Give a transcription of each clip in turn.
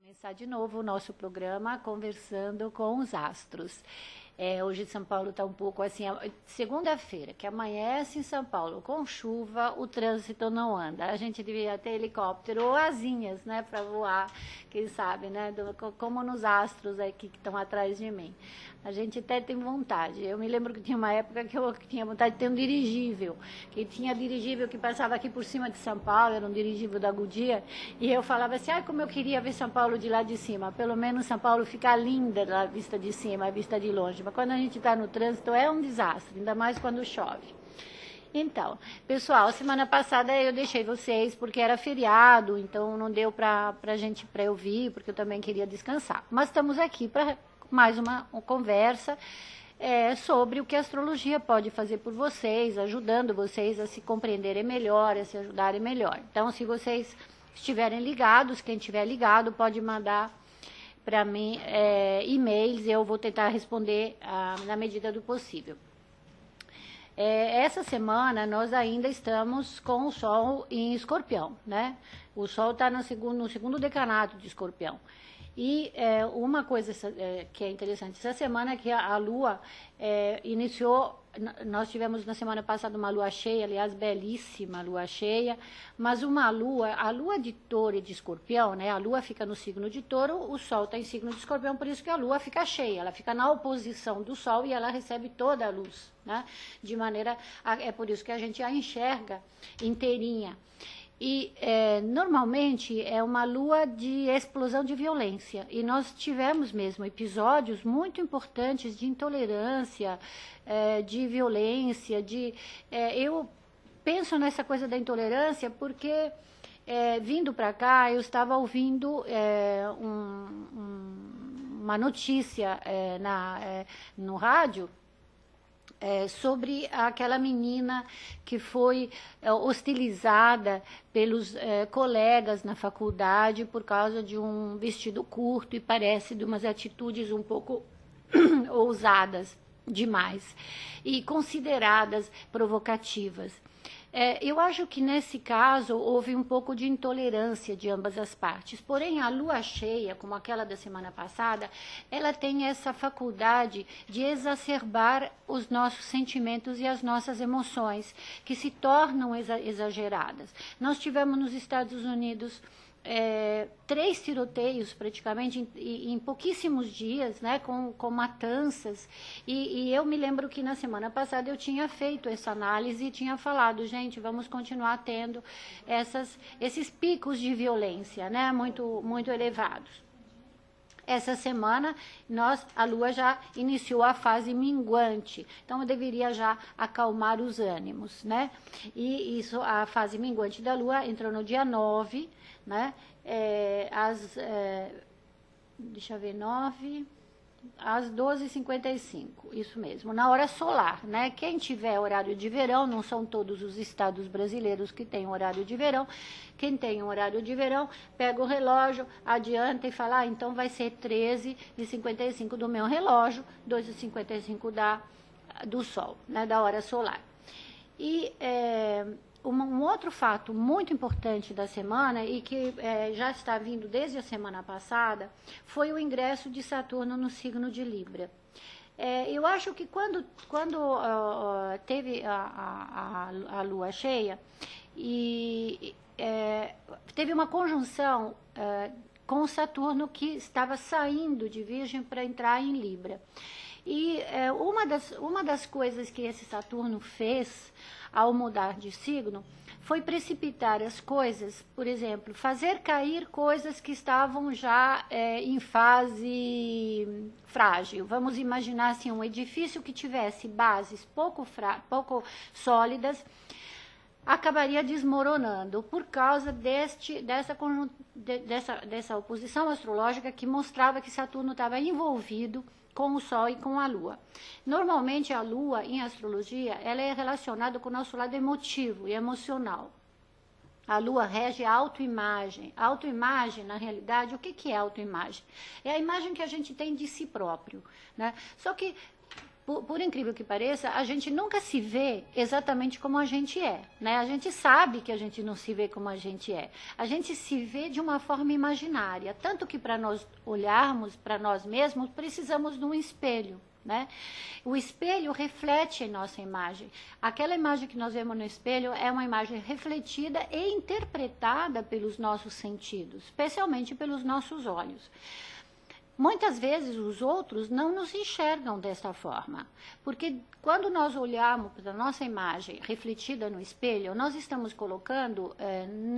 Começar de novo o nosso programa conversando com os astros. Hoje São Paulo está um pouco assim, segunda-feira, que amanhece em São Paulo com chuva, o trânsito não anda. A gente devia ter helicóptero ou asinhas, né, para voar, quem sabe, né, como nos astros aqui que estão atrás de mim. A gente até tem vontade. Eu me lembro que tinha uma época que eu tinha vontade de ter um dirigível, que tinha dirigível que passava aqui por cima de São Paulo, era um dirigível da Goodyear, e eu falava assim, como eu queria ver São Paulo de lá de cima. Pelo menos São Paulo fica linda da vista de cima, a vista de longe. Mas quando a gente está no trânsito é um desastre, ainda mais quando chove. Então, pessoal, semana passada eu deixei vocês porque era feriado, então não deu para eu vir, porque eu também queria descansar. Mas estamos aqui para mais uma conversa sobre o que a astrologia pode fazer por vocês, ajudando vocês a se compreenderem melhor, a se ajudarem melhor. Então, se vocês estiverem ligados, quem estiver ligado pode mandar para mim e-mails, eu vou tentar responder na medida do possível. Essa semana nós ainda estamos com o Sol em Escorpião, né? O Sol está no segundo decanato de Escorpião. E uma coisa que é interessante, essa semana que a Lua iniciou, nós tivemos na semana passada uma Lua cheia, aliás, belíssima Lua cheia, mas a Lua de Touro e de Escorpião, né? A Lua fica no signo de Touro, o Sol está em signo de Escorpião, por isso que a Lua fica cheia, ela fica na oposição do Sol e ela recebe toda a luz, né? De maneira, é por isso que a gente a enxerga inteirinha. E normalmente é uma lua de explosão de violência. E nós tivemos mesmo episódios muito importantes de intolerância, de violência. Eu penso nessa coisa da intolerância porque, vindo para cá, eu estava ouvindo uma notícia no rádio, sobre aquela menina que foi hostilizada pelos colegas na faculdade por causa de um vestido curto e parece de umas atitudes um pouco ousadas demais e consideradas provocativas. Eu acho que nesse caso houve um pouco de intolerância de ambas as partes, porém a lua cheia, como aquela da semana passada, ela tem essa faculdade de exacerbar os nossos sentimentos e as nossas emoções, que se tornam exageradas. Nós tivemos nos Estados Unidos 3 tiroteios praticamente em pouquíssimos dias, né, com matanças, e eu me lembro que na semana passada eu tinha feito essa análise e tinha falado, gente, vamos continuar tendo esses picos de violência, né, muito, muito elevados. Essa semana, a Lua já iniciou a fase minguante, então eu deveria já acalmar os ânimos, né? E a fase minguante da Lua entrou no dia 9, né? Deixa eu ver, 9... às 12h55, isso mesmo, na hora solar, né? Quem tiver horário de verão, não são todos os estados brasileiros que têm horário de verão, quem tem um horário de verão, pega o relógio, adianta e fala, então vai ser 13h55 do meu relógio, 2h55 do Sol, né? Da hora solar. E um outro fato muito importante da semana e que já está vindo desde a semana passada foi o ingresso de Saturno no signo de Libra. Eu acho que quando teve a lua cheia e teve uma conjunção com o Saturno que estava saindo de Virgem para entrar em Libra. E uma das coisas que esse Saturno fez ao mudar de signo foi precipitar as coisas, por exemplo, fazer cair coisas que estavam já em fase frágil. Vamos imaginar assim, um edifício que tivesse bases pouco sólidas, acabaria desmoronando por causa dessa oposição astrológica que mostrava que Saturno estava envolvido com o Sol e com a Lua. Normalmente a Lua, em astrologia, ela é relacionada com o nosso lado emotivo e emocional. A Lua rege a autoimagem. A autoimagem, na realidade, o que é autoimagem? É a imagem que a gente tem de si próprio, né? Só que por incrível que pareça, a gente nunca se vê exatamente como a gente é, né? A gente sabe que a gente não se vê como a gente é. A gente se vê de uma forma imaginária, tanto que para nós olharmos para nós mesmos, precisamos de um espelho, né? O espelho reflete a nossa imagem. Aquela imagem que nós vemos no espelho é uma imagem refletida e interpretada pelos nossos sentidos, especialmente pelos nossos olhos. Muitas vezes os outros não nos enxergam dessa forma, porque quando nós olhamos para a nossa imagem refletida no espelho, nós estamos colocando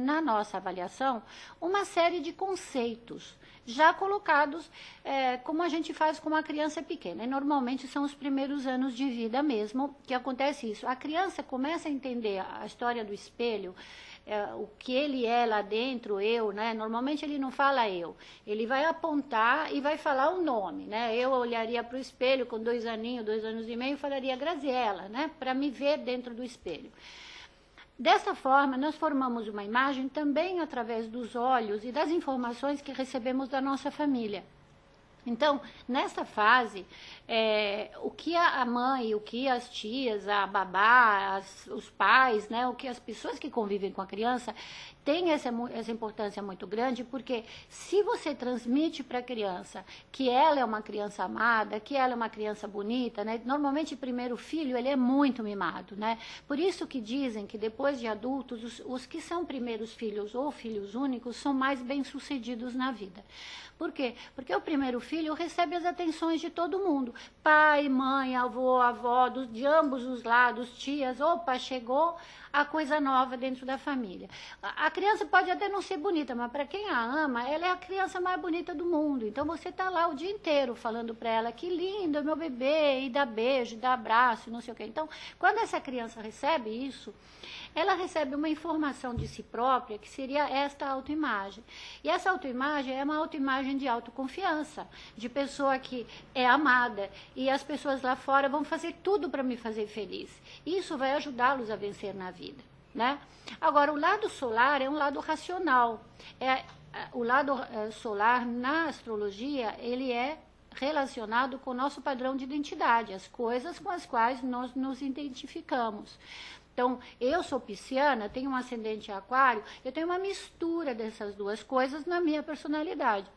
na nossa avaliação uma série de conceitos já colocados como a gente faz com uma criança pequena. E normalmente são os primeiros anos de vida mesmo que acontece isso. A criança começa a entender a história do espelho, o que ele é lá dentro, eu, né? Normalmente ele não fala eu, ele vai apontar e vai falar o nome, né? Eu olharia para o espelho com 2 aninhos, 2 anos e meio, e falaria Graziella, né? Para me ver dentro do espelho. Dessa forma, nós formamos uma imagem também através dos olhos e das informações que recebemos da nossa família. Então, nessa fase, o que a mãe, o que as tias, a babá, os pais, né, o que as pessoas que convivem com a criança têm essa importância muito grande, porque se você transmite para a criança que ela é uma criança amada, que ela é uma criança bonita, né, normalmente o primeiro filho ele é muito mimado, né? Por isso que dizem que depois de adultos, os que são primeiros filhos ou filhos únicos são mais bem-sucedidos na vida. Por quê? Porque o primeiro filho recebe as atenções de todo mundo. Pai, mãe, avô, avó, de ambos os lados, tias, opa, chegou a coisa nova dentro da família. A criança pode até não ser bonita, mas para quem a ama, ela é a criança mais bonita do mundo. Então você está lá o dia inteiro falando para ela que lindo é meu bebê, e dá beijo, dá abraço, não sei o quê. Então, quando essa criança recebe isso, ela recebe uma informação de si própria, que seria esta autoimagem. E essa autoimagem é uma autoimagem de autoconfiança, de pessoa que é amada, e as pessoas lá fora vão fazer tudo para me fazer feliz. Isso vai ajudá-los a vencer na vida, né? Agora, o lado solar é um lado racional. O lado solar, na astrologia, ele é relacionado com o nosso padrão de identidade, as coisas com as quais nós nos identificamos. Então, eu sou pisciana, tenho um ascendente aquário, eu tenho uma mistura dessas duas coisas na minha personalidade.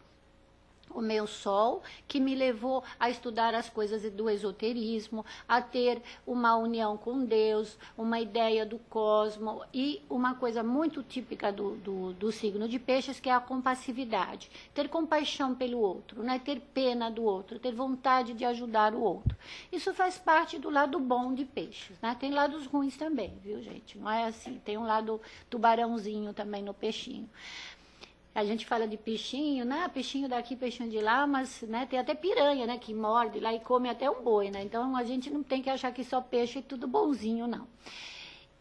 O meu sol, que me levou a estudar as coisas do esoterismo, a ter uma união com Deus, uma ideia do cosmo e uma coisa muito típica do signo de peixes, que é a compassividade. Ter compaixão pelo outro, né? Ter pena do outro, ter vontade de ajudar o outro. Isso faz parte do lado bom de peixes, né? Tem lados ruins também, viu, gente? Não é assim. Tem um lado tubarãozinho também no peixinho. A gente fala de peixinho, né? Peixinho daqui, peixinho de lá, mas né, tem até piranha, né? Que morde lá e come até um boi, né? Então a gente não tem que achar que só peixe é tudo bonzinho, não.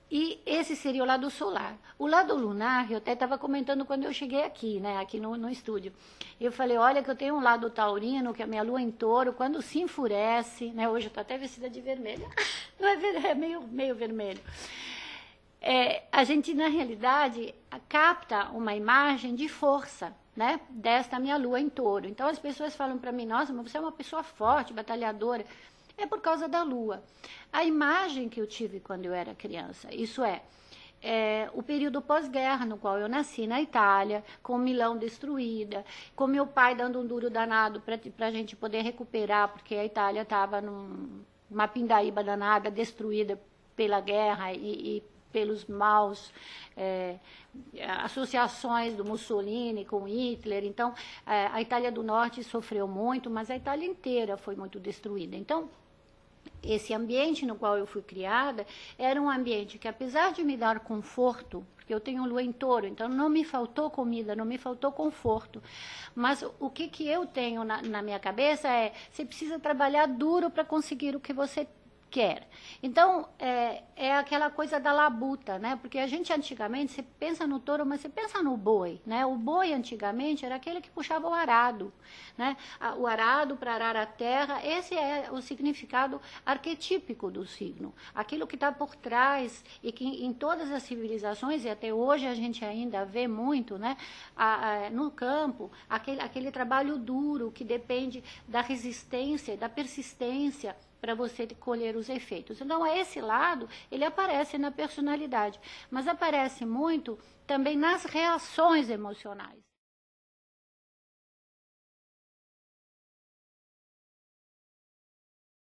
E esse seria o lado solar. O lado lunar, eu até estava comentando quando eu cheguei aqui, né? Aqui no estúdio. Eu falei, olha que eu tenho um lado taurino, que é a minha lua em touro, quando se enfurece, né? Hoje eu estou até vestida de vermelho. Não é vermelho, é meio vermelho. A gente, na realidade, capta uma imagem de força, né, desta minha lua em touro. Então, as pessoas falam para mim, nossa, mas você é uma pessoa forte, batalhadora. É por causa da lua. A imagem que eu tive quando eu era criança, isso o período pós-guerra, no qual eu nasci na Itália, com Milão destruída, com meu pai dando um duro danado para a gente poder recuperar, porque a Itália estava numa pindaíba danada, destruída pela guerra e pelos maus associações do Mussolini com Hitler. Então, a Itália do Norte sofreu muito, mas a Itália inteira foi muito destruída. Então, esse ambiente no qual eu fui criada era um ambiente que, apesar de me dar conforto, porque eu tenho lua em touro, então não me faltou comida, não me faltou conforto, mas o que eu tenho na minha cabeça você precisa trabalhar duro para conseguir o que você quer. Então, é aquela coisa da labuta, né? Porque a gente antigamente, você pensa no touro, mas você pensa no boi, né? O boi antigamente era aquele que puxava o arado, né? O arado para arar a terra, esse é o significado arquetípico do signo. Aquilo que está por trás e que em todas as civilizações, e até hoje a gente ainda vê muito, né? No campo, aquele trabalho duro que depende da resistência, da persistência, para você colher os efeitos. Então, esse lado, ele aparece na personalidade, mas aparece muito também nas reações emocionais.